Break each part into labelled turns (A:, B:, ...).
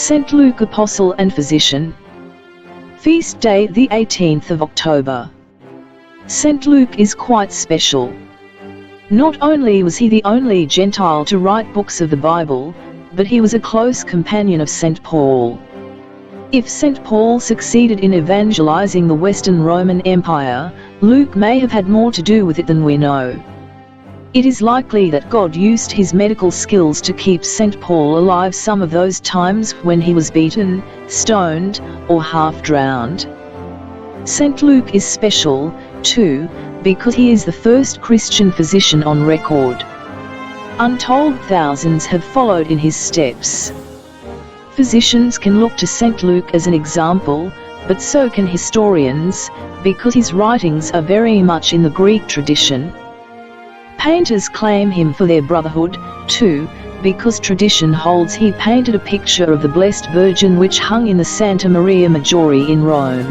A: St. Luke, Apostle and Physician. Feast day, the 18th of October. St. Luke is quite special. Not only was he the only Gentile to write books of the Bible, but he was a close companion of St. Paul. If St. Paul succeeded in evangelizing the Western Roman Empire, Luke may have had more to do with it than we know. It is likely that God used his medical skills to keep St. Paul alive some of those times when he was beaten, stoned, or half drowned. St. Luke is special, too, because he is the first Christian physician on record. Untold thousands have followed in his steps. Physicians can look to St. Luke as an example, but so can historians, because his writings are very much in the Greek tradition. Painters claim him for their brotherhood, too, because tradition holds he painted a picture of the Blessed Virgin which hung in the Santa Maria Maggiore in Rome.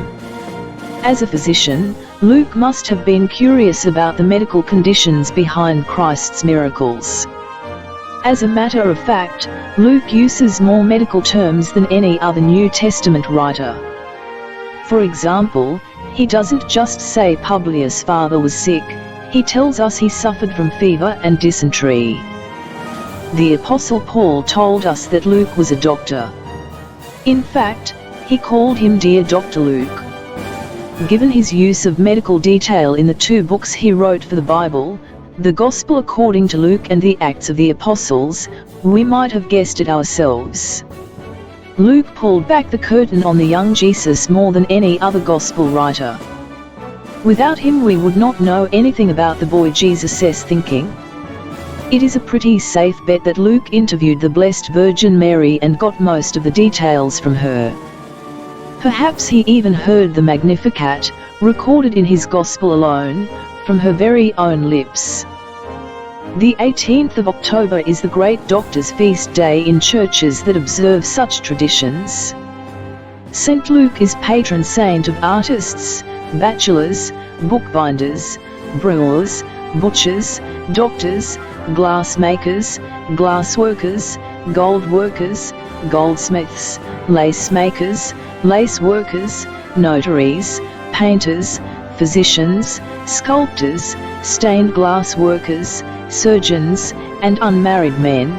A: As a physician, Luke must have been curious about the medical conditions behind Christ's miracles. As a matter of fact, Luke uses more medical terms than any other New Testament writer. For example, he doesn't just say Publius' father was sick, he tells us he suffered from fever and dysentery. The Apostle Paul told us that Luke was a doctor. In fact, he called him Dear Dr. Luke. Given his use of medical detail in the two books he wrote for the Bible, the Gospel according to Luke and the Acts of the Apostles, we might have guessed it ourselves. Luke pulled back the curtain on the young Jesus more than any other Gospel writer. Without him we would not know anything about the boy Jesus' thinking. It is a pretty safe bet that Luke interviewed the Blessed Virgin Mary and got most of the details from her. Perhaps he even heard the Magnificat, recorded in his Gospel alone, from her very own lips. The 18th of October is the great doctor's feast day in churches that observe such traditions. St. Luke is patron saint of artists, bachelors, bookbinders, brewers, butchers, doctors, glassmakers, glassworkers, gold workers, goldsmiths, lace makers, lace workers, notaries, painters, physicians, sculptors, stained glass workers, surgeons, and unmarried men.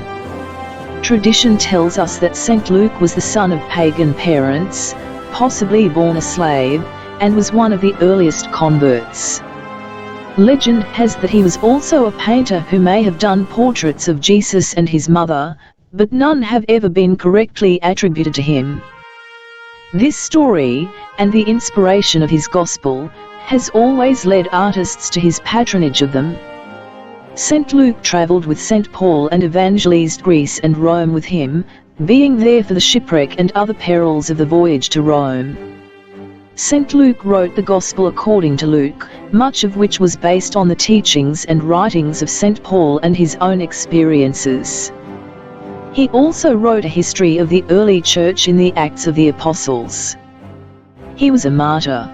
A: Tradition tells us that St. Luke was the son of pagan parents, possibly born a slave, and was one of the earliest converts. Legend has that he was also a painter who may have done portraits of Jesus and his mother, but none have ever been correctly attributed to him. This story, and the inspiration of his gospel, has always led artists to his patronage of them. St. Luke travelled with St. Paul and evangelized Greece and Rome with him, being there for the shipwreck and other perils of the voyage to Rome. St. Luke wrote the Gospel according to Luke, much of which was based on the teachings and writings of St. Paul and his own experiences. He also wrote a history of the early church in the Acts of the Apostles. He was a martyr.